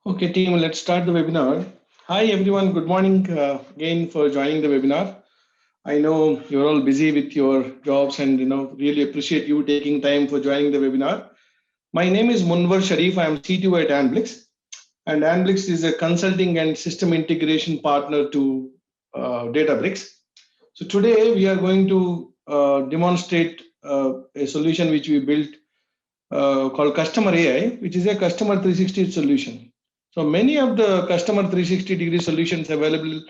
Okay, team, let's start the webinar. Hi, everyone. Good morning again for joining the webinar. I know you're all busy with your jobs and really appreciate you taking time for joining the webinar. My name is Munwar Sharif. I am CTO at Anblix, and Anblix is a consulting and system integration partner to Databricks. So today we are going to demonstrate a solution which we built called Customer AI, which is a customer 360 solution. So many of the customer 360-degree solutions available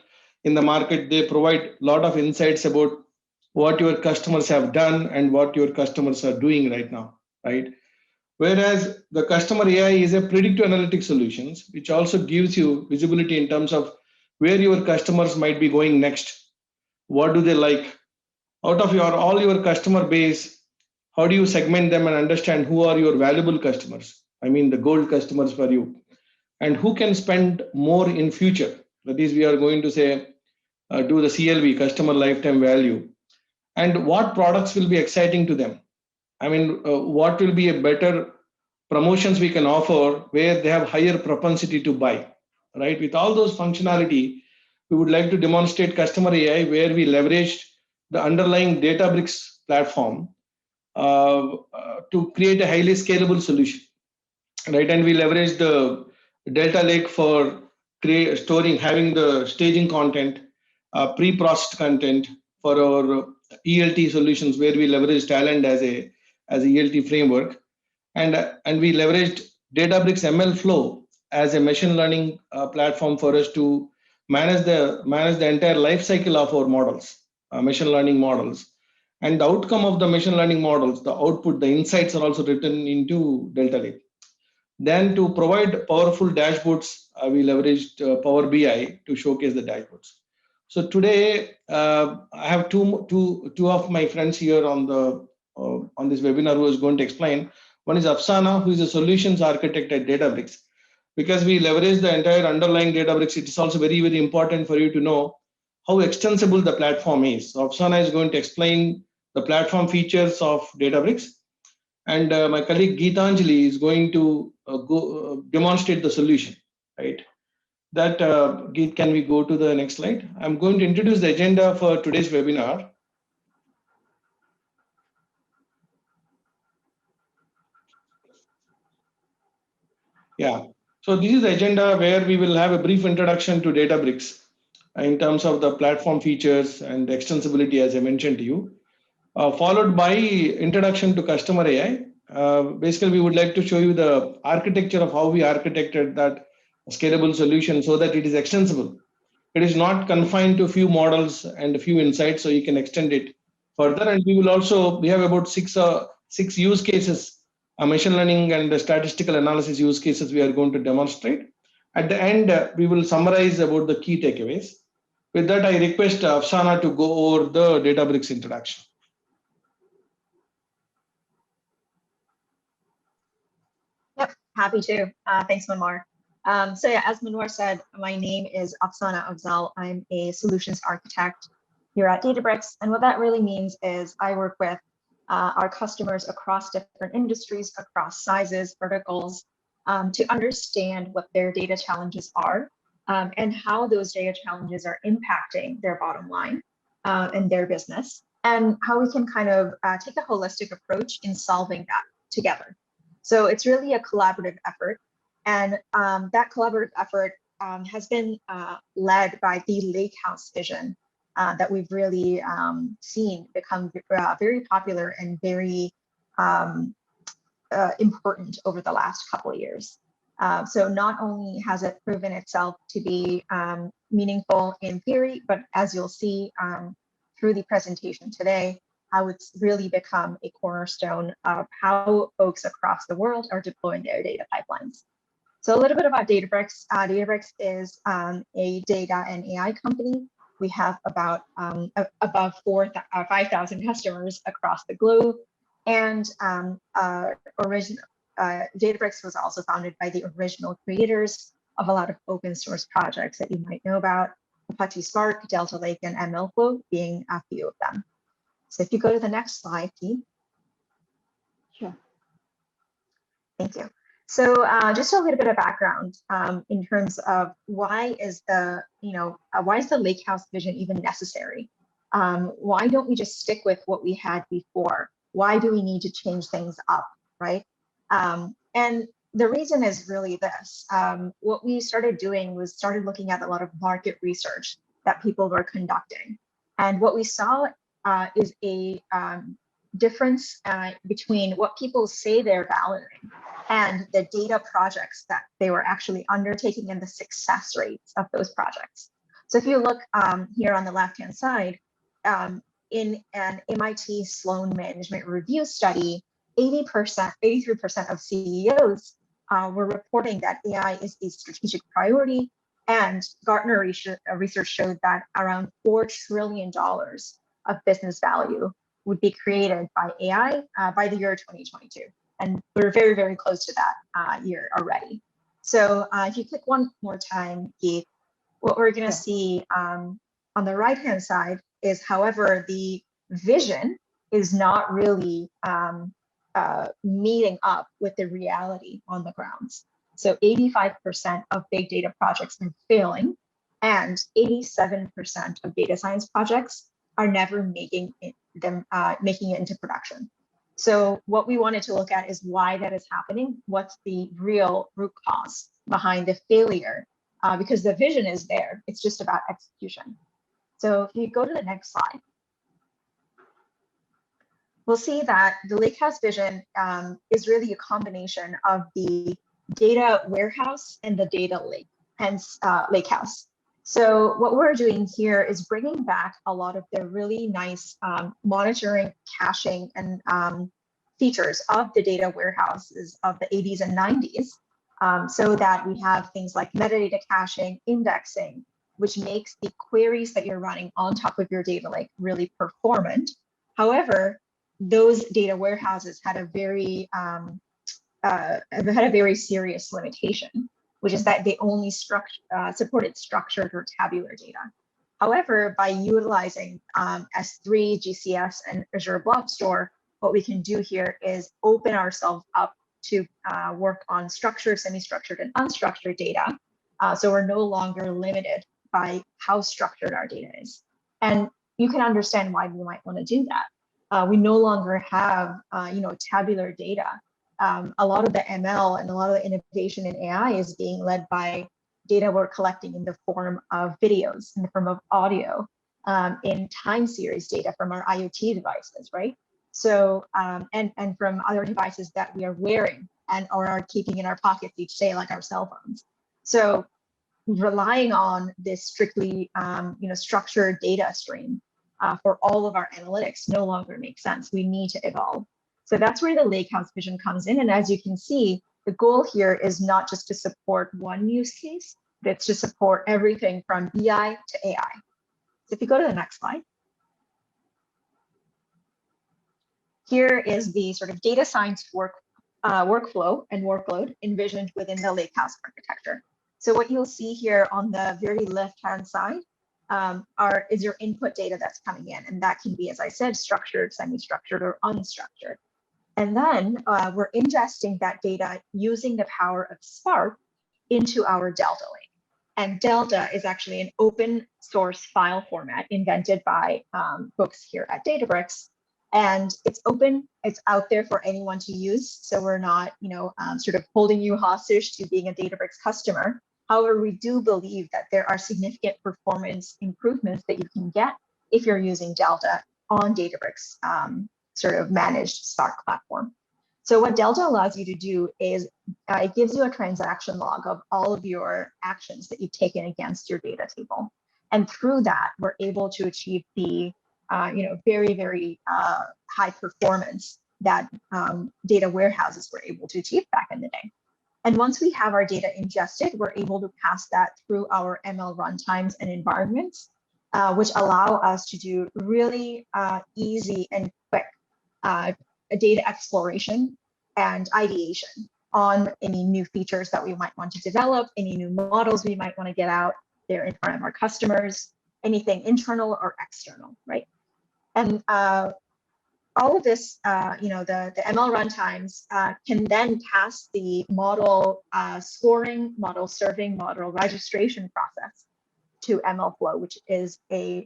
in the market, they provide a lot of insights about what your customers have done and what your customers are doing right now, right? Whereas the customer AI is a predictive analytics solutions, which also gives you visibility in terms of where your customers might be going next. What do they like? Out of your all your customer base, how do you segment them and understand who are your valuable customers? I mean the gold customers for you, and who can spend more in future. That is, we are going to say do the CLV, customer lifetime value, and what products will be exciting to them. I mean, what will be a better promotions we can offer where they have higher propensity to buy, right? With all those functionality, we would like to demonstrate customer AI where we leveraged the underlying Databricks platform to create a highly scalable solution, right? And we leveraged the Delta Lake for storing, having the staging content, pre-processed content for our ELT solutions, where we leveraged Talend as a ELT framework, and we leveraged Databricks ML Flow as a machine learning platform for us to manage the entire life cycle of our models, machine learning models, and the outcome of the machine learning models, the output, the insights are also written into Delta Lake. Then to provide powerful dashboards, we leveraged Power BI to showcase the dashboards. So today I have two of my friends here on this webinar who is going to explain. One is Afsana, who is a solutions architect at Databricks. Because we leverage the entire underlying Databricks, it is also very, very important for you to know how extensible the platform is. So Afsana is going to explain the platform features of Databricks, and my colleague Geetanjali is going to demonstrate the solution, right? That Geet, can we go to the next slide? I'm going to introduce the agenda for today's webinar. Yeah, so this is the agenda where we will have a brief introduction to Databricks in terms of the platform features and extensibility, as I mentioned to you, followed by introduction to customer AI. Basically, we would like to show you the architecture of how we architected that scalable solution so that it is extensible. It is not confined to a few models and a few insights, so you can extend it further. And we have about six use cases, machine learning and statistical analysis use cases we are going to demonstrate. At the end, we will summarize about the key takeaways. With that, I request Afsana to go over the Databricks introduction. Yep, happy to. Thanks, Manwar. So yeah, as Manwar said, my name is Afsana Afzal. I'm a solutions architect here at Databricks. And what that really means is I work with our customers across different industries, across sizes, verticals, to understand what their data challenges are and how those data challenges are impacting their bottom line and their business, and how we can kind of take a holistic approach in solving that together. So it's really a collaborative effort, and that collaborative effort has been led by the Lakehouse vision that we've really seen become very popular and very important over the last couple of years. So not only has it proven itself to be meaningful in theory, but as you'll see through the presentation today, how it's really become a cornerstone of how folks across the world are deploying their data pipelines. So a little bit about Databricks. Databricks is a data and AI company. We have about above 5,000 customers across the globe. And Databricks was also founded by the original creators of a lot of open source projects that you might know about, Apache Spark, Delta Lake, and MLflow being a few of them. So if you go to the next slide, Pete. Sure. Thank you. So just a little bit of background in terms of why is the, why is the Lakehouse vision even necessary? Why don't we just stick with what we had before? Why do we need to change things up, right? And the reason is really this. What we started doing was started looking at a lot of market research that people were conducting. And what we saw is a difference between what people say they're valuing and the data projects that they were actually undertaking and the success rates of those projects. So if you look here on the left-hand side, in an MIT Sloan Management Review study, 80%, 83% of CEOs were reporting that AI is a strategic priority, and Gartner research showed that around $4 trillion of business value would be created by AI by the year 2022. And we're very, very close to that year already. So if you click one more time, Keith, what we're going to see on the right-hand side is, however, the vision is not really meeting up with the reality on the grounds. So 85% of big data projects are failing, and 87% of data science projects are never making it into production. So what we wanted to look at is why that is happening. What's the real root cause behind the failure? Because the vision is there. It's just about execution. So if you go to the next slide, we'll see that the Lakehouse vision is really a combination of the data warehouse and the data lake, hence Lakehouse. So what we're doing here is bringing back a lot of the really nice monitoring, caching, and features of the data warehouses of the 80s and 90s, so that we have things like metadata caching, indexing, which makes the queries that you're running on top of your data lake really performant. However, those data warehouses had a very serious limitation, which is that they only supported structured or tabular data. However, by utilizing S3, GCS, and Azure Blob Store, what we can do here is open ourselves up to work on structured, semi-structured, and unstructured data. So we're no longer limited by how structured our data is. And you can understand why we might want to do that. We no longer have tabular data. A lot of the ML and a lot of the innovation in AI is being led by data we're collecting in the form of videos, in the form of audio, in time series data from our IoT devices, right? So, and from other devices that we are wearing and or are keeping in our pockets each day, like our cell phones. So relying on this strictly structured data stream for all of our analytics no longer makes sense. We need to evolve. So that's where the Lakehouse vision comes in. And as you can see, the goal here is not just to support one use case, but it's to support everything from BI to AI. So if you go to the next slide. Here is the sort of data science workflow and workload envisioned within the Lakehouse architecture. So what you'll see here on the very left-hand side is your input data that's coming in. And that can be, as I said, structured, semi-structured, or unstructured. And then we're ingesting that data using the power of Spark into our Delta Lake. And Delta is actually an open source file format invented by folks here at Databricks. And it's open, it's out there for anyone to use. So we're not, sort of holding you hostage to being a Databricks customer. However, we do believe that there are significant performance improvements that you can get if you're using Delta on Databricks sort of managed Spark platform. So what Delta allows you to do is it gives you a transaction log of all of your actions that you've taken against your data table. And through that, we're able to achieve the very, very high performance that data warehouses were able to achieve back in the day. And once we have our data ingested, we're able to pass that through our ML runtimes and environments, which allow us to do really easy and quick data exploration and ideation on any new features that we might want to develop, any new models we might want to get out there in front of our customers, anything internal or external, right? And all of this, the ML runtimes can then pass the model scoring, model serving, model registration process to MLflow, which is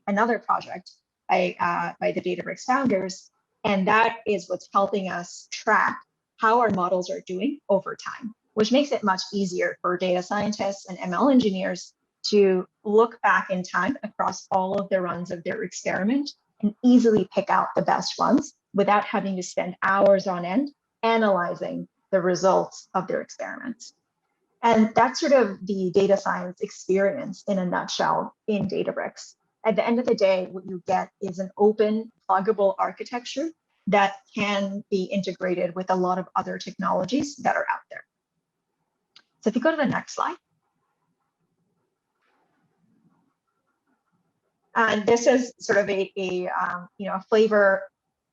another project by the Databricks founders. And that is what's helping us track how our models are doing over time, which makes it much easier for data scientists and ML engineers to look back in time across all of the runs of their experiment and easily pick out the best ones without having to spend hours on end analyzing the results of their experiments. And that's sort of the data science experience in a nutshell in Databricks. At the end of the day, what you get is an open, pluggable architecture that can be integrated with a lot of other technologies that are out there. So if you go to the next slide. And this is sort of a flavor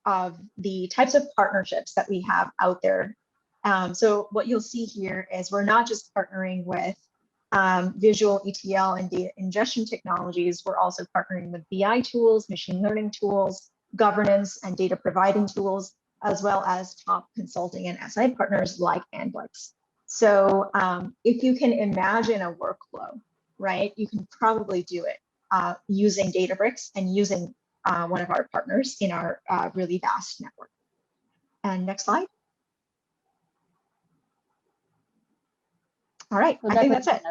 of the types of partnerships that we have out there. So what you'll see here is we're not just partnering with visual ETL and data ingestion technologies, we're also partnering with BI tools, machine learning tools, governance and data providing tools, as well as top consulting and SI partners like Andlix. So if you can imagine a workflow, right, you can probably do it using Databricks and using one of our partners in our really vast network. And next slide. All right, I think that's it.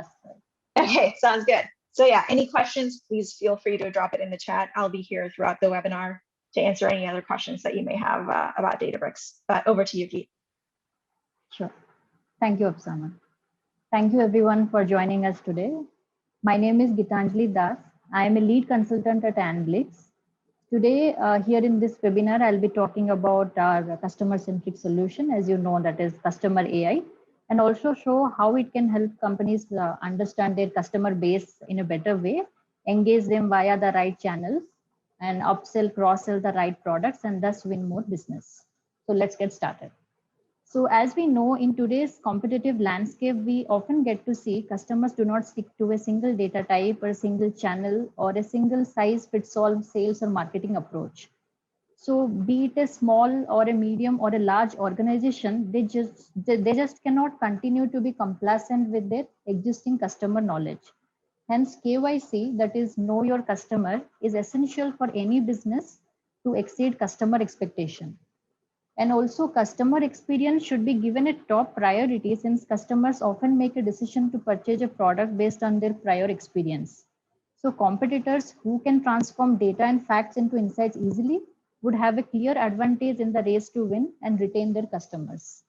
Okay, sounds good. So yeah, any questions, please feel free to drop it in the chat. I'll be here throughout the webinar to answer any other questions that you may have about Databricks. But over to you, Geet. Sure. Thank you, Afsana. Thank you everyone for joining us today. My name is Gitanjali Das. I am a lead consultant at Andlix. Today, here in this webinar, I'll be talking about our customer-centric solution, as you know, that is Customer AI, and also show how it can help companies understand their customer base in a better way, engage them via the right channels, and upsell, cross-sell the right products, and thus win more business. So let's get started. So as we know, in today's competitive landscape, we often get to see customers do not stick to a single data type or a single channel or a single size fits all sales or marketing approach. So be it a small or a medium or a large organization, they just cannot continue to be complacent with their existing customer knowledge. Hence, KYC, that is know your customer, is essential for any business to exceed customer expectation. And also customer experience should be given a top priority since customers often make a decision to purchase a product based on their prior experience. So competitors who can transform data and facts into insights easily would have a clear advantage in the race to win and retain their customers.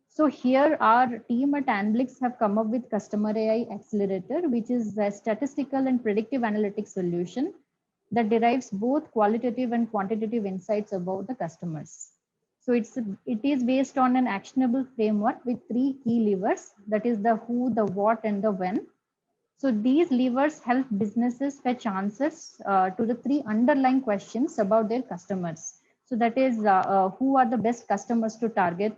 So here our team at Andlix have come up with Customer AI Accelerator, which is a statistical and predictive analytics solution that derives both qualitative and quantitative insights about the customers. So it is based on an actionable framework with 3 key levers, that is the who, the what, and the when. So these levers help businesses fetch answers to the 3 underlying questions about their customers. So that is who are the best customers to target,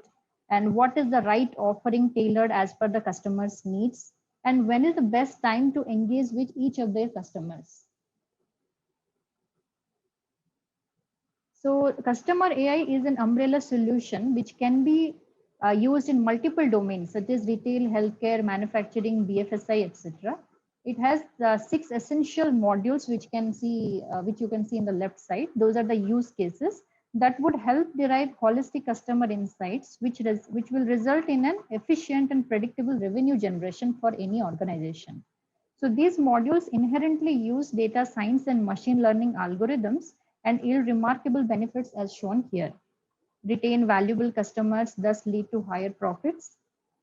and what is the right offering tailored as per the customer's needs, and when is the best time to engage with each of their customers. So Customer AI is an umbrella solution which can be used in multiple domains such as retail, healthcare, manufacturing, BFSI, etc. It has 6 essential modules which you can see in the left side. Those are the use cases that would help derive holistic customer insights, which will result in an efficient and predictable revenue generation for any organization. So these modules inherently use data science and machine learning algorithms and yield remarkable benefits as shown here. Retain valuable customers, thus lead to higher profits.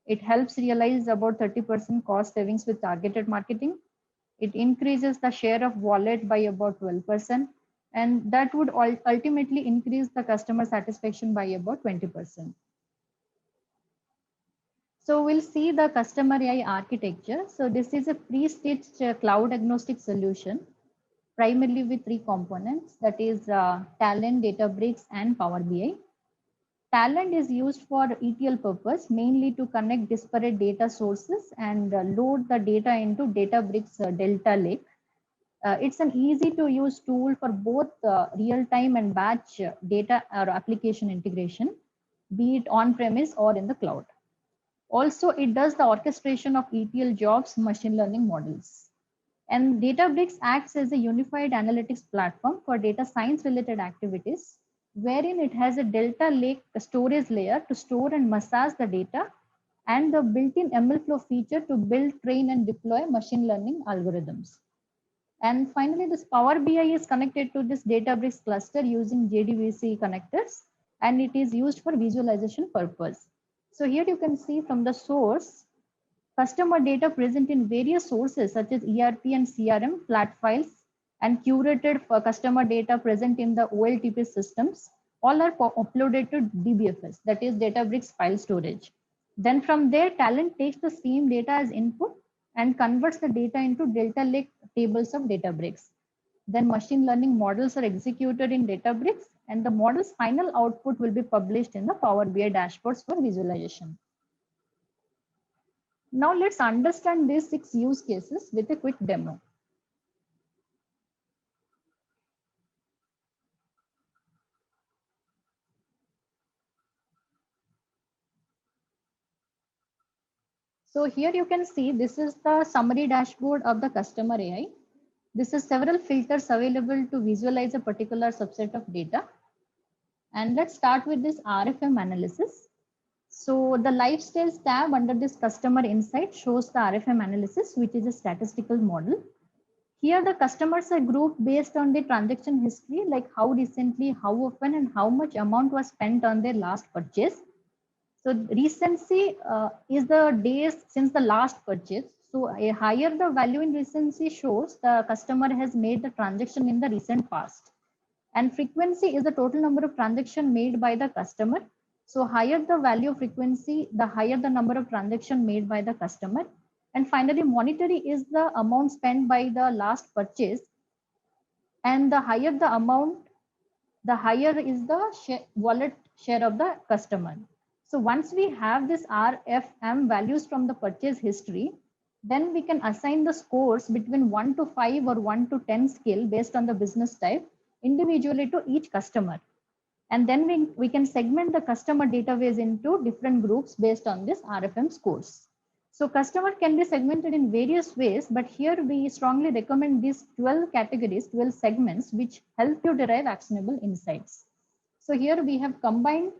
It helps realize about 30% cost savings with targeted marketing. It increases the share of wallet by about 12%, and that would ultimately increase the customer satisfaction by about 20%. So we'll see the Customer AI architecture. So this is a pre-stitched cloud agnostic solution, primarily with 3 components, that is Talent, Databricks, and Power BI. Talent is used for ETL purpose, mainly to connect disparate data sources and load the data into Databricks Delta Lake. It's an easy to use tool for both real-time and batch data or application integration, be it on-premise or in the cloud. Also, it does the orchestration of ETL jobs, machine learning models. And Databricks acts as a unified analytics platform for data science related activities, wherein it has a Delta Lake storage layer to store and massage the data, and the built-in MLflow feature to build, train, and deploy machine learning algorithms. And finally, this Power BI is connected to this Databricks cluster using JDBC connectors, and it is used for visualization purpose. So here you can see from the source, customer data present in various sources such as ERP and CRM, flat files, and curated for customer data present in the OLTP systems, all are uploaded to DBFS, that is Databricks file storage. Then from there, talent takes the same data as input and converts the data into Delta Lake tables of Databricks. Then machine learning models are executed in Databricks, and the model's final output will be published in the Power BI dashboards for visualization. Now let's understand these 6 use cases with a quick demo. So here you can see this is the summary dashboard of the customer AI. This is several filters available to visualize a particular subset of data. And let's start with this RFM analysis. So the lifestyles tab under this customer insight shows the RFM analysis, which is a statistical model. Here the customers are grouped based on the transaction history, like how recently, how often, and how much amount was spent on their last purchase. So recency is the days since the last purchase. So a higher the value in recency shows the customer has made the transaction in the recent past. And frequency is the total number of transactions made by the customer. So higher the value of frequency, the higher the number of transactions made by the customer. And finally, monetary is the amount spent by the last purchase. And the higher the amount, the higher is the wallet share of the customer. So once we have this RFM values from the purchase history, then we can assign the scores between 1 to 5 or 1 to 10 scale based on the business type individually to each customer. And then we can segment the customer database into different groups based on this RFM scores. So customer can be segmented in various ways, but here we strongly recommend these 12 categories, 12 segments, which help you derive actionable insights. So here we have combined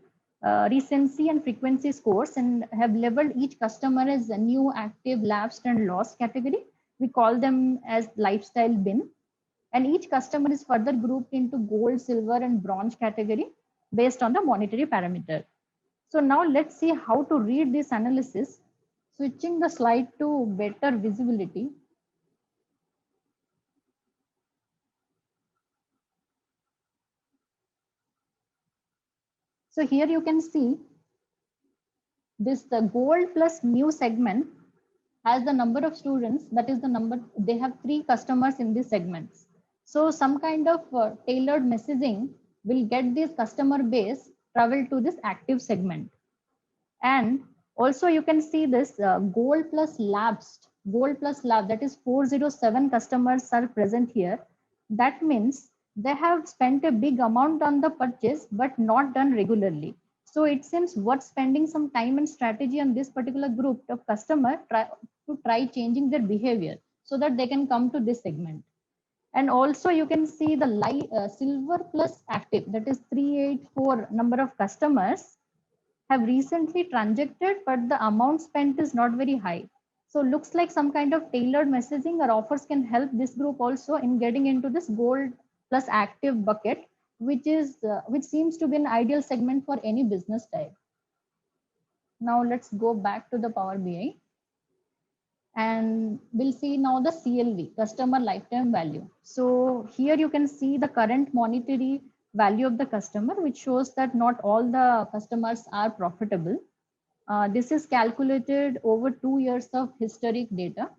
recency and frequency scores and have labeled each customer as a new, active, lapsed, and lost category. We call them as lifestyle bin. And each customer is further grouped into gold, silver, and bronze category based on the monetary parameter. So now let's see how to read this analysis. Switching the slide to better visibility. So here you can see this, the gold plus new segment has the number of students, that is the number, they have 3 customers in these segments. So some kind of tailored messaging will get this customer base travel to this active segment. And also you can see this gold plus lapsed, that is 407 customers are present here. That means they have spent a big amount on the purchase, but not done regularly. So it seems worth spending some time and strategy on this particular group of customer to try changing their behavior so that they can come to this segment. And also you can see the silver plus active, that is 384 number of customers have recently transacted, but the amount spent is not very high. So looks like some kind of tailored messaging or offers can help this group also in getting into this gold plus active bucket, which seems to be an ideal segment for any business type. Now let's go back to the Power BI. And we'll see now the CLV, customer lifetime value. So here you can see the current monetary value of the customer, which shows that not all the customers are profitable. This is calculated over 2 years of historic data.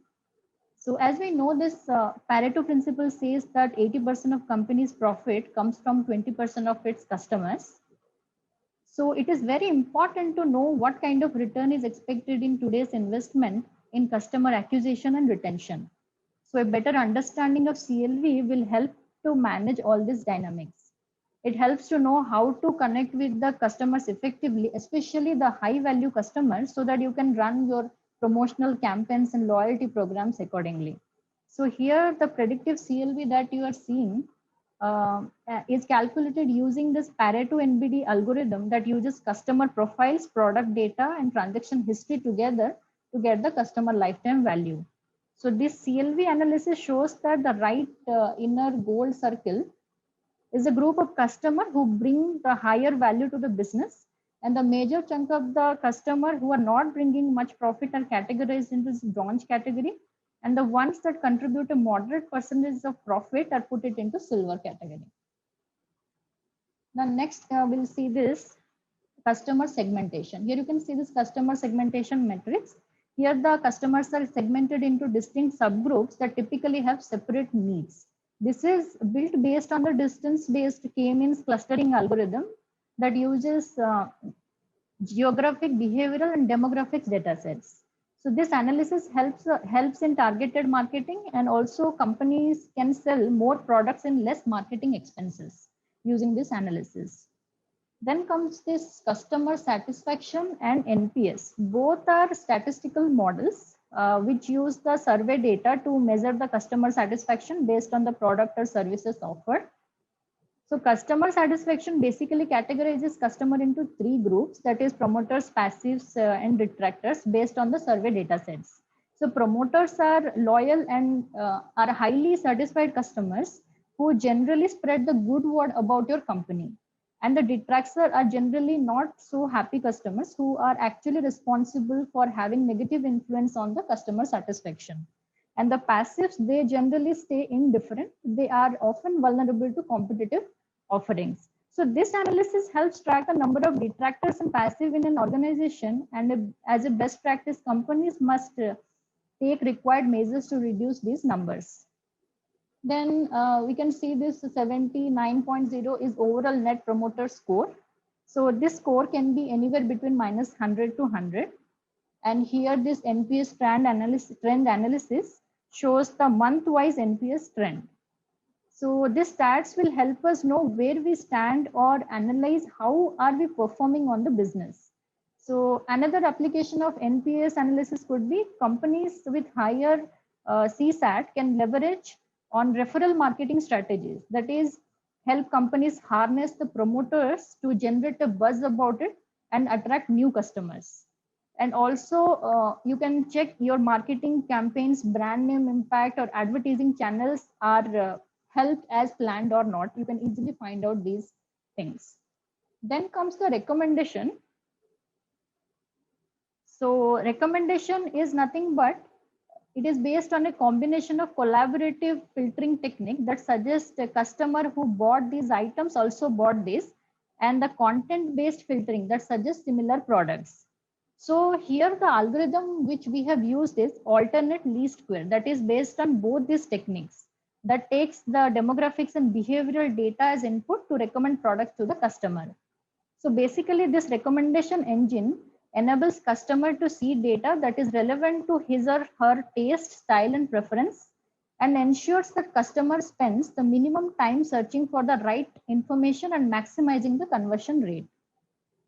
So as we know, this Pareto principle says that 80% of companies' profit comes from 20% of its customers. So it is very important to know what kind of return is expected in today's investment in customer acquisition and retention. So a better understanding of CLV will help to manage all these dynamics. It helps to know how to connect with the customers effectively, especially the high value customers, so that you can run your promotional campaigns and loyalty programs accordingly. So here the predictive CLV that you are seeing is calculated using this Pareto NBD algorithm that uses customer profiles, product data, and transaction history together to get the customer lifetime value. So this CLV analysis shows that the right inner gold circle is a group of customers who bring the higher value to the business, and the major chunk of the customer who are not bringing much profit are categorized into this bronze category, and the ones that contribute a moderate percentage of profit are put it into silver category. Now next we'll see this customer segmentation. Here you can see this customer segmentation matrix. Here the customers are segmented into distinct subgroups that typically have separate needs. This is built based on the distance-based K-means clustering algorithm that uses geographic, behavioral, and demographics data sets. So this analysis helps in targeted marketing, and also companies can sell more products and less marketing expenses using this analysis. Then comes this customer satisfaction and NPS. Both are statistical models which use the survey data to measure the customer satisfaction based on the product or services offered. So customer satisfaction basically categorizes customer into three groups, that is promoters, passives, and detractors based on the survey data sets. So promoters are loyal and are highly satisfied customers who generally spread the good word about your company. And the detractors are generally not so happy customers who are actually responsible for having negative influence on the customer satisfaction. And the passives, they generally stay indifferent. They are often vulnerable to competitive offerings. So this analysis helps track the number of detractors and passive in an organization. And as a best practice, companies must take required measures to reduce these numbers. Then we can see this 79.0 is overall net promoter score. So this score can be anywhere between minus 100 to 100. And here this NPS trend analysis shows the month-wise NPS trend. So this stats will help us know where we stand or analyze how are we performing on the business. So another application of NPS analysis could be companies with higher CSAT can leverage on referral marketing strategies. That is, help companies harness the promoters to generate a buzz about it and attract new customers. And also you can check your marketing campaigns, brand name impact, or advertising channels are helped as planned or not. You can easily find out these things. Then comes the recommendation. So recommendation is nothing but it is based on a combination of collaborative filtering technique that suggests a customer who bought these items also bought this, and the content based filtering that suggests similar products. So here the algorithm which we have used is alternate least square, that is based on both these techniques, that takes the demographics and behavioral data as input to recommend products to the customer. So basically this recommendation engine enables customer to see data that is relevant to his or her taste, style, and preference, and ensures that customer spends the minimum time searching for the right information and maximizing the conversion rate.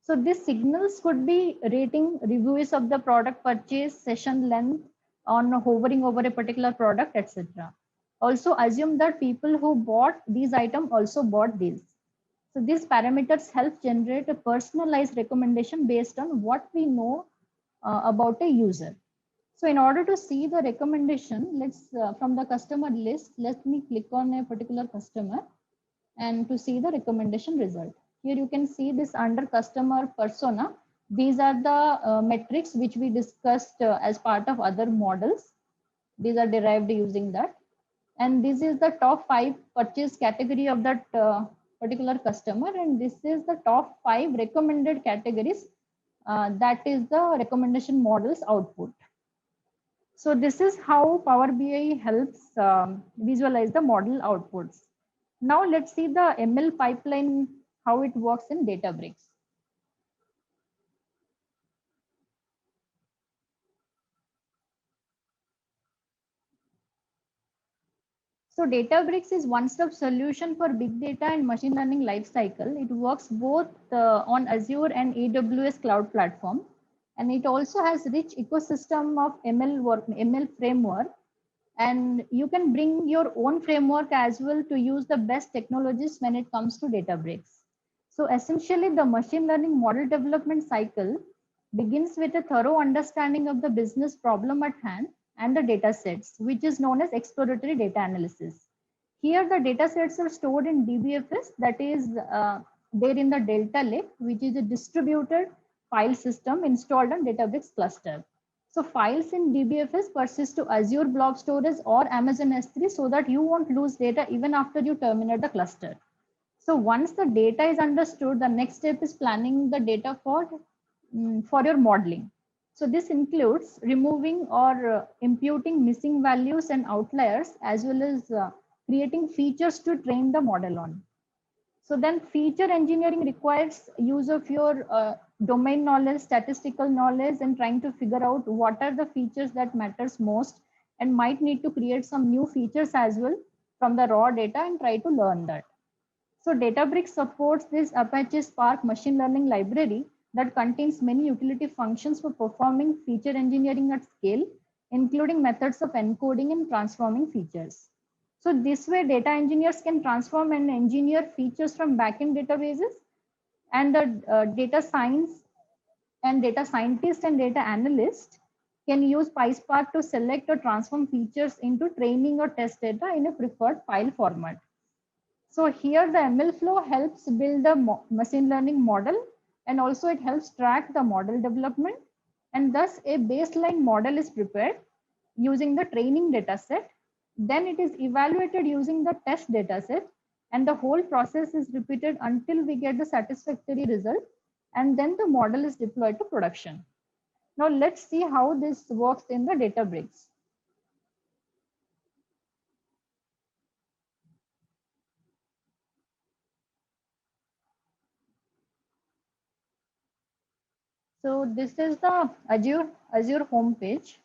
So these signals could be rating, reviews of the product purchase, session length, on hovering over a particular product, etc. Also assume that people who bought these items also bought these. So these parameters help generate a personalized recommendation based on what we know about a user. So in order to see the recommendation, let's from the customer list, let me click on a particular customer and to see the recommendation result. Here you can see this under customer persona. These are the metrics which we discussed as part of other models. These are derived using that. And this is the top 5 purchase category of that particular customer. And this is the top 5 recommended categories. That is the recommendation model's output. So this is how Power BI helps visualize the model outputs. Now let's see the ML pipeline, how it works in Databricks. So Databricks is one-stop solution for big data and machine learning lifecycle. It works both on Azure and AWS cloud platform. And it also has rich ecosystem of ML framework. And you can bring your own framework as well to use the best technologies when it comes to Databricks. So essentially the machine learning model development cycle begins with a thorough understanding of the business problem at hand and the data sets, which is known as exploratory data analysis. Here, the data sets are stored in DBFS, that is there in the Delta Lake, which is a distributed file system installed on Databricks cluster. So files in DBFS persist to Azure Blob Storage or Amazon S3 so that you won't lose data even after you terminate the cluster. So once the data is understood, the next step is planning the data for your modeling. So this includes removing or imputing missing values and outliers, as well as creating features to train the model on. So then feature engineering requires use of your domain knowledge, statistical knowledge, and trying to figure out what are the features that matters most, and might need to create some new features as well from the raw data and try to learn that. So Databricks supports this Apache Spark machine learning library that contains many utility functions for performing feature engineering at scale, including methods of encoding and transforming features. So this way, data engineers can transform and engineer features from backend databases, and the data science and data scientists and data analysts can use PySpark to select or transform features into training or test data in a preferred file format. So here the ML flow helps build the machine learning model, and also it helps track the model development, and thus a baseline model is prepared using the training data set. Then it is evaluated using the test data set, and the whole process is repeated until we get the satisfactory result, and then the model is deployed to production. Now let's see how this works in the Databricks. So this is the Azure homepage.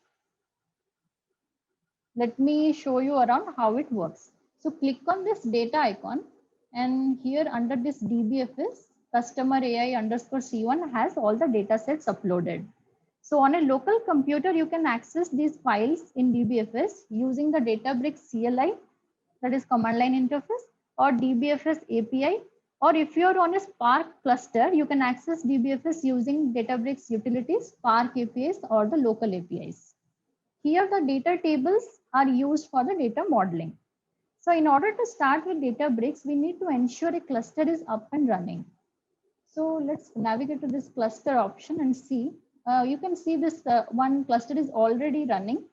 Let me show you around how it works. So click on this data icon, and here under this DBFS, customer AI underscore C1 has all the data sets uploaded. So on a local computer, you can access these files in DBFS using the Databricks CLI, that is command line interface, or DBFS API. Or if you're on a Spark cluster, you can access DBFS using Databricks utilities, Spark APIs, or the local APIs. Here the data tables are used for the data modeling. So in order to start with Databricks, we need to ensure a cluster is up and running. So let's navigate to this cluster option and see. You can see this one cluster is already running.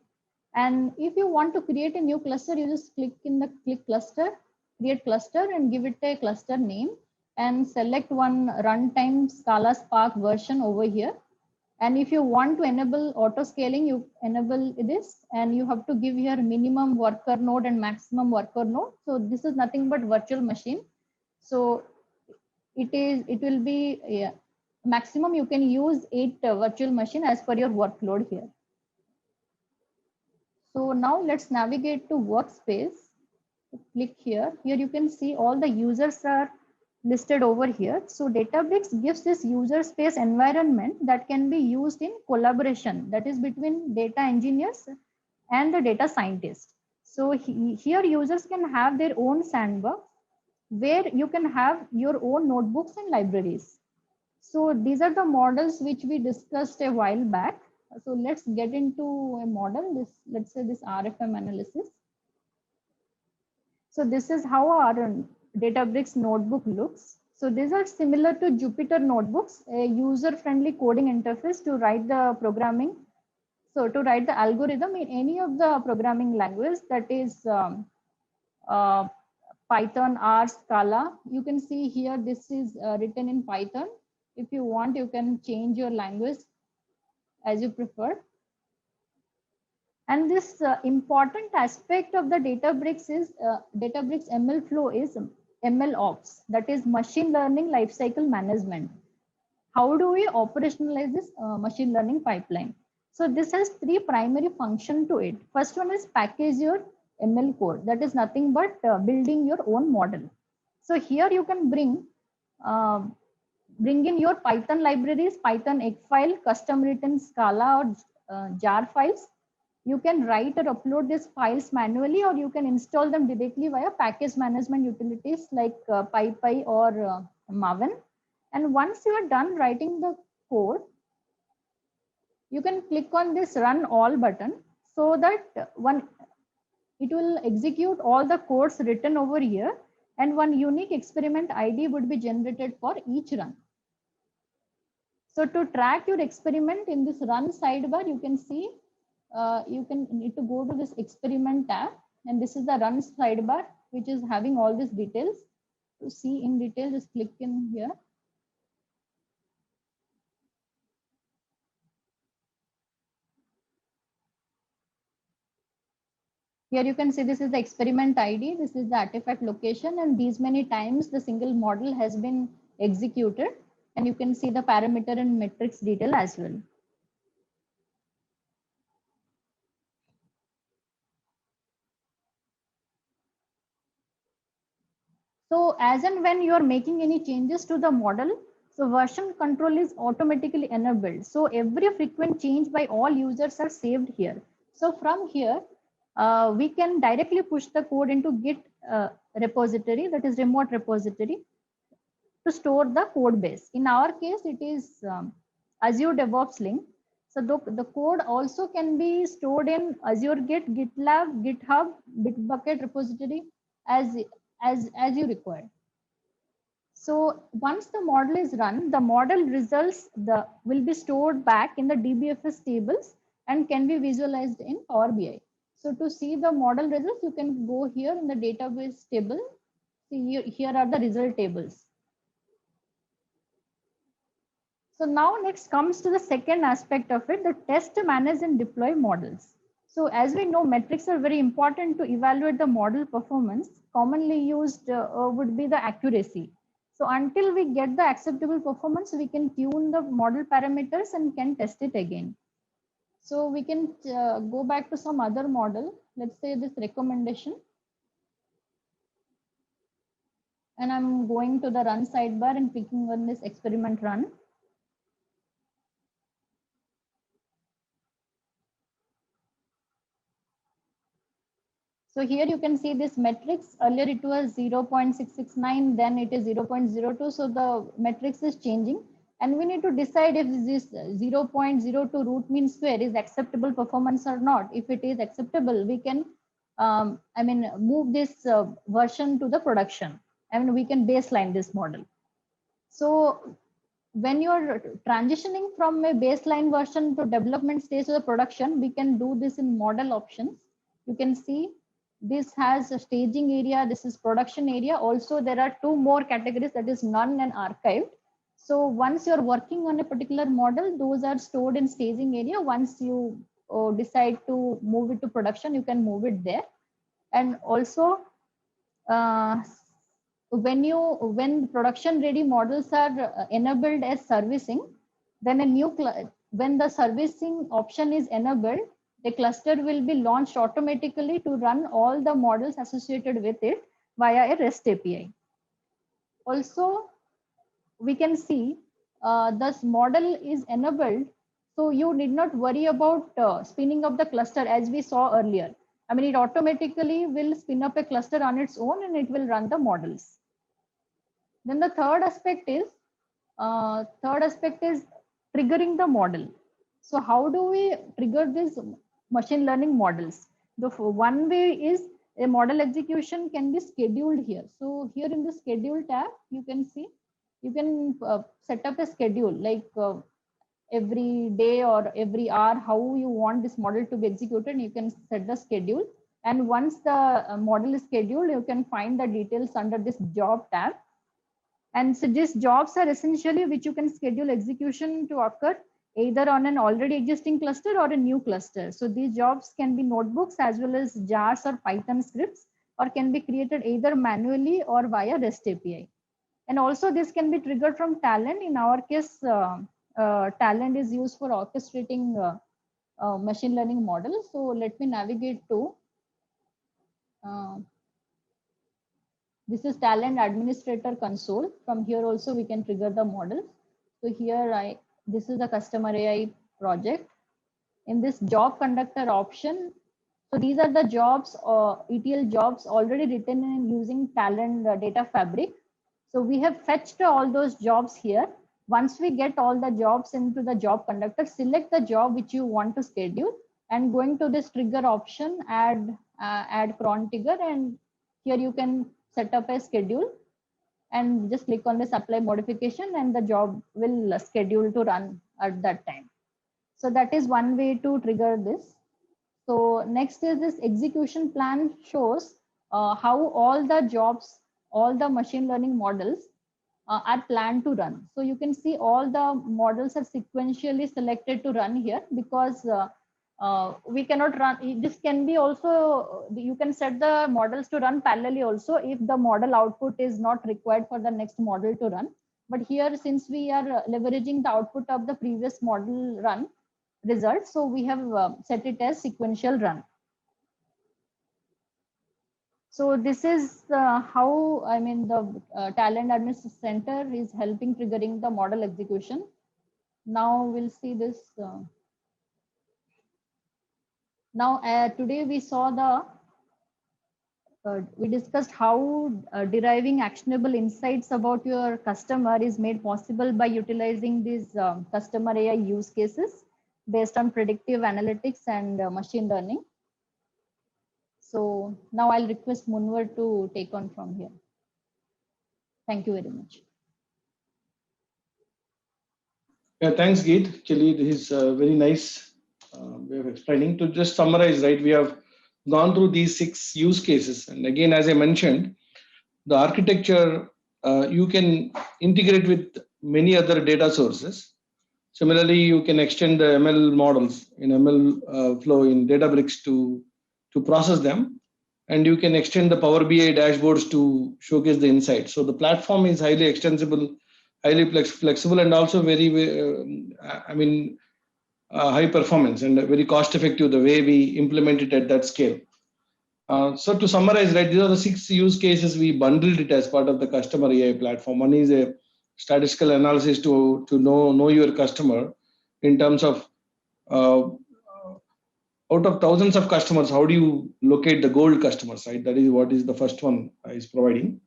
And if you want to create a new cluster, you just click in the click cluster, create cluster, and give it a cluster name, and select one runtime Scala Spark version over here. And if you want to enable auto scaling, you enable this, and you have to give here minimum worker node and maximum worker node. So this is nothing but virtual machine. So it will be maximum you can use 8 virtual machine as per your workload here. So now let's navigate to workspace. Click here. Here you can see all the users are listed over here. So Databricks gives this user space environment that can be used in collaboration, that is between data engineers and the data scientists. So here users can have their own sandbox where you can have your own notebooks and libraries. So these are the models which we discussed a while back. So let's get into a model, let's say this RFM analysis. So this is how our Databricks notebook looks. So these are similar to Jupyter notebooks, a user-friendly coding interface to write the programming. So to write the algorithm in any of the programming language, that is Python, R, Scala. You can see here, this is written in Python. If you want, you can change your language as you prefer. And this important aspect of the Databricks is Databricks ML flow is ML Ops, that is machine learning lifecycle management. How do we operationalize this machine learning pipeline? So this has 3 primary functions to it. First one is package your ML code. That is nothing but building your own model. So here you can bring in your Python libraries, Python egg file, custom written Scala or jar files. You can write or upload these files manually, or you can install them directly via package management utilities like PyPy or Maven. And once you are done writing the code, you can click on this run all button, so that it will execute all the codes written over here, and one unique experiment ID would be generated for each run. So to track your experiment in this run sidebar, you can see, you can need to go to this experiment tab, and this is the run sidebar, which is having all these details. To see in detail, just click in here. Here you can see this is the experiment ID, this is the artifact location, and these many times the single model has been executed, and you can see the parameter and metrics detail as well. So as and when you are making any changes to the model, so version control is automatically enabled. So every frequent change by all users are saved here. So from here, we can directly push the code into Git repository, that is remote repository, to store the code base. In our case, it is Azure DevOps link. So the code also can be stored in Azure Git, GitLab, GitHub, Bitbucket repository as you require. So once the model is run, the model results will be stored back in the DBFS tables and can be visualized in Power BI. So to see the model results, you can go here in the database table. See here are the result tables. So now next comes to the second aspect of it, the test, manage and deploy models. So as we know, metrics are very important to evaluate the model performance. Commonly used would be the accuracy. So until we get the acceptable performance, we can tune the model parameters and can test it again. So we can go back to some other model. Let's say this recommendation. And I'm going to the run sidebar and clicking on this experiment run. So here you can see this metrics. Earlier it was 0.669, then it is 0.02. So the metrics is changing. And we need to decide if this 0.02 root mean square is acceptable performance or not. If it is acceptable, we can move this version to the production. And we can baseline this model. So when you're transitioning from a baseline version to development stage to the production, we can do this in model options. You can see this has a staging area, this is production area. Also, there are two more categories, that is none and archived. So once you're working on a particular model, those are stored in staging area. Once you decide to move it to production, you can move it there. And also, when production ready models are enabled as servicing, then when the servicing option is enabled, the cluster will be launched automatically to run all the models associated with it via a REST API. Also, we can see this model is enabled, so you need not worry about spinning up the cluster as we saw earlier. I mean, it automatically will spin up a cluster on its own and it will run the models. Then the third aspect is triggering the model. So how do we trigger these machine learning models? The one way is a model execution can be scheduled here. So here in the schedule tab, you can see, you can set up a schedule like every day or every hour, how you want this model to be executed. You can set the schedule. And once the model is scheduled, you can find the details under this job tab. And so these jobs are essentially which you can schedule execution to occur either on an already existing cluster or a new cluster. So these jobs can be notebooks as well as jars or Python scripts, or can be created either manually or via REST API. And also this can be triggered from Talend. In our case, Talend is used for orchestrating machine learning models. So let me navigate to This is talent administrator console. From here also we can trigger the model. So here this is the customer AI project. In this job conductor option, so these are the jobs or ETL jobs already written in using talent data fabric. So we have fetched all those jobs here. Once we get all the jobs into the job conductor, select the job which you want to schedule and going to this trigger option, add cron trigger, and here you can set up a schedule and just click on this apply modification and the job will schedule to run at that time. So that is one way to trigger this. So next is this execution plan shows how all the jobs, all the machine learning models are planned to run. So you can see all the models are sequentially selected to run here because we cannot run. This can be also, you can set the models to run parallelly also if the model output is not required for the next model to run. But here, since we are leveraging the output of the previous model run results, so we have set it as sequential run. So this is how, I mean, the talent administration center is helping triggering the model execution. Now we'll see this. Today we saw we discussed how deriving actionable insights about your customer is made possible by utilizing these customer AI use cases based on predictive analytics and machine learning. So now I'll request Munwar to take on from here. Thank you very much. Yeah, thanks, Geet. Actually, this is a very nice way of explaining. To just summarize, right, we have gone through these 6 use cases. And again, as I mentioned, the architecture, you can integrate with many other data sources. Similarly, you can extend the ML models in ML flow in Databricks to process them. And you can extend the Power BI dashboards to showcase the insights. So the platform is highly extensible, highly flexible, and also very, high performance and very cost effective the way we implement it at that scale. So to summarize, right, these are the 6 use cases we bundled it as part of the customer AI platform. One is a statistical analysis to know your customer in terms of out of thousands of customers, how do you locate the gold customers, right? That is what is the first one is providing.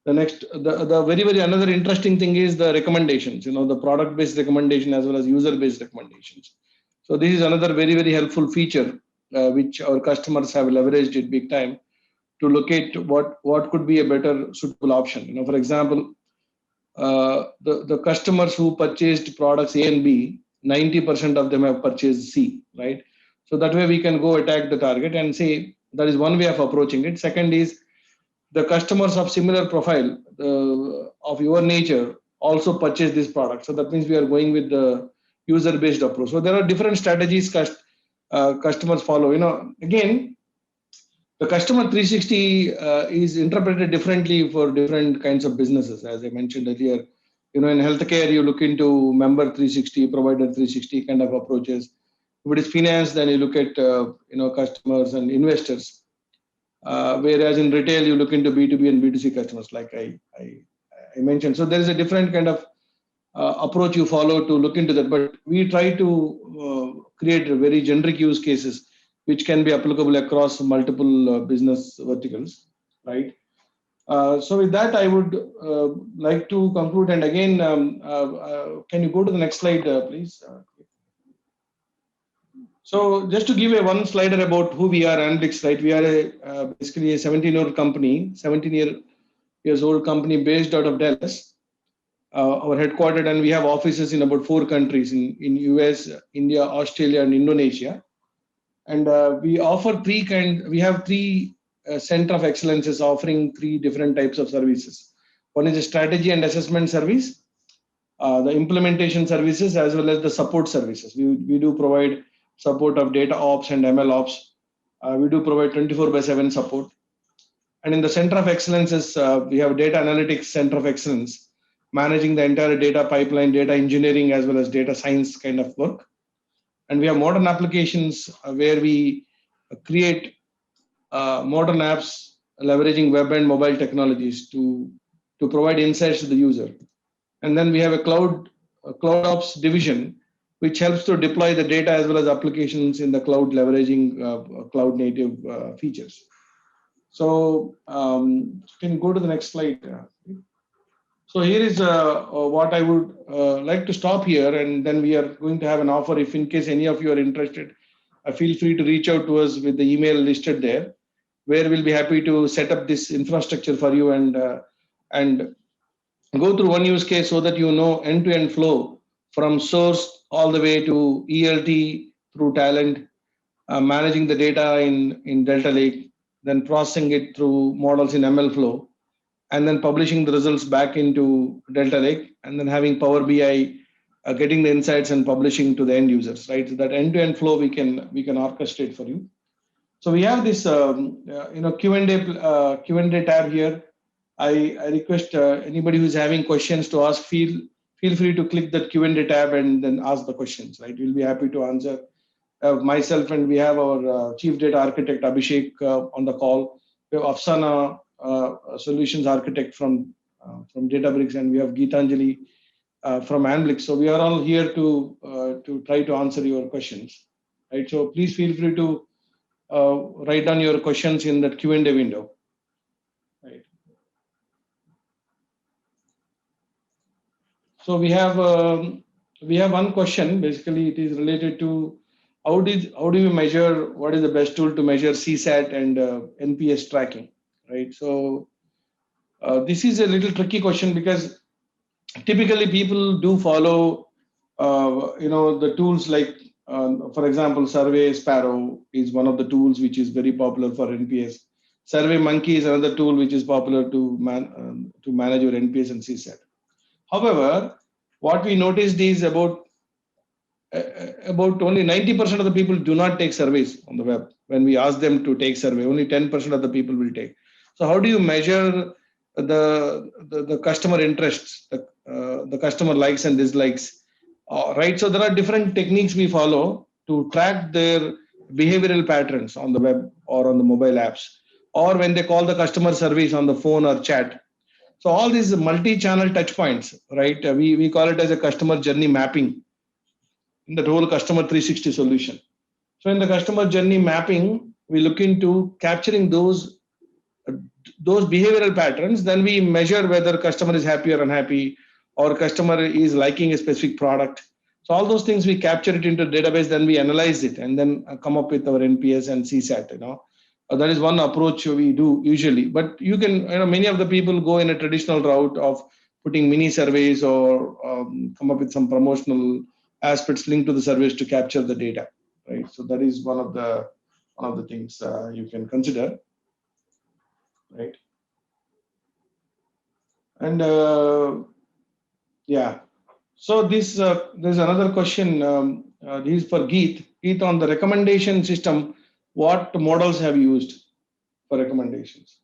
The next, the very another interesting thing is the recommendations, the product-based recommendation as well as user-based recommendations. So this is another very helpful feature which our customers have leveraged it big time to locate what could be a better suitable option. For example, the customers who purchased products A and B, 90% of them have purchased C, right? So that way we can go attack the target and say that is one way of approaching it. Second is the customers of similar profile of your nature also purchase this product. So that means we are going with the user-based approach. So there are different strategies customers follow. Again, the customer 360 is interpreted differently for different kinds of businesses. As I mentioned earlier, in healthcare, you look into member 360, provider 360 kind of approaches. If it is finance, then you look at customers and investors. Whereas in retail, you look into B2B and B2C customers, like I mentioned. So there is a different kind of approach you follow to look into that. But we try to create very generic use cases which can be applicable across multiple business verticals, right? So with that, I would like to conclude. And again, can you go to the next slide, please? So just to give a one slider about who we are, Analytics, right? We are basically a 17-year-old company, 17 years old company based out of Dallas, our headquartered, and we have offices in about 4 countries in US, India, Australia, and Indonesia. And we offer we have 3 center of excellences offering 3 different types of services. One is a strategy and assessment service, the implementation services, as well as the support services. We do provide support of data ops and ML ops. We do provide 24/7 support. And in the center of excellences, we have data analytics center of excellence, managing the entire data pipeline, data engineering, as well as data science kind of work. And we have modern applications where we create modern apps leveraging web and mobile technologies to provide insights to the user. And then we have a cloud ops division, which helps to deploy the data as well as applications in the cloud, leveraging cloud native features. So can you go to the next slide? So here is what I would like to stop here, and then we are going to have an offer. If in case any of you are interested, feel free to reach out to us with the email listed there, where we'll be happy to set up this infrastructure for you and go through one use case so that you know end-to-end flow from source all the way to ELT through talent, managing the data in Delta Lake, then processing it through models in MLflow, and then publishing the results back into Delta Lake, and then having Power BI, getting the insights and publishing to the end users, right? So that end-to-end flow we can orchestrate for you. So we have this Q&A tab here. I request anybody who's having questions to ask, feel free to click that Q&A tab and then ask the questions, right? We'll be happy to answer. Myself, and we have our Chief Data Architect Abhishek on the call. We have Afsana, Solutions Architect from Databricks, and we have Geetanjali from Anblix. So we are all here to try to answer your questions, right? So please feel free to write down your questions in that Q&A window, right? So we have one question. Basically, it is related to how do you measure, what is the best tool to measure CSAT and NPS tracking, right? So this is a little tricky question because typically people do follow the tools like for example, Survey Sparrow is one of the tools which is very popular for NPS. Survey Monkey is another tool which is popular to manage your NPS and CSAT. However, what we noticed is about only 90% of the people do not take surveys on the web. When we ask them to take survey, only 10% of the people will take. So how do you measure the customer interests, the customer likes and dislikes, right? So there are different techniques we follow to track their behavioral patterns on the web or on the mobile apps, or when they call the customer service on the phone or chat. So all these multi-channel touch points, right? We call it as a customer journey mapping in the whole customer 360 solution. So in the customer journey mapping, we look into capturing those behavioral patterns. Then we measure whether customer is happy or unhappy, or customer is liking a specific product. So all those things we capture it into the database, then we analyze it and then come up with our NPS and CSAT. That is one approach we do usually. But you can, many of the people go in a traditional route of putting mini surveys or come up with some promotional aspects linked to the surveys to capture the data, right? So that is one of the things you can consider, right? And yeah, so this there's another question. This is for Geet. Geet, on the recommendation system, what models have you used for recommendations?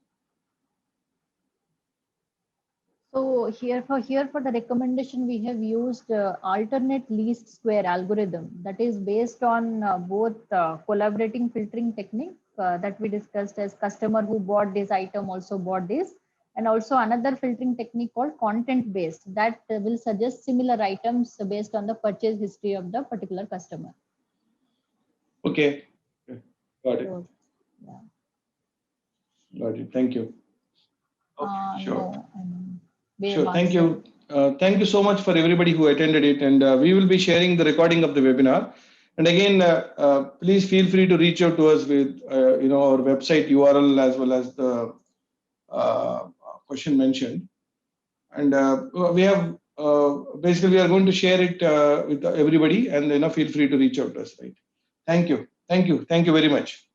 So here for the recommendation, we have used alternate least square algorithm that is based on both collaborating filtering technique that we discussed as customer who bought this item also bought this, and also another filtering technique called content based that will suggest similar items based on the purchase history of the particular customer. Okay, got it. So, yeah. Got it. Thank you. Okay, sure. No, sure. Thank you. Thank you so much for everybody who attended it, and we will be sharing the recording of the webinar. And again, please feel free to reach out to us with our website URL as well as the question mentioned. And we have basically we are going to share it with everybody, and feel free to reach out to us. Right? Thank you. Thank you. Thank you very much.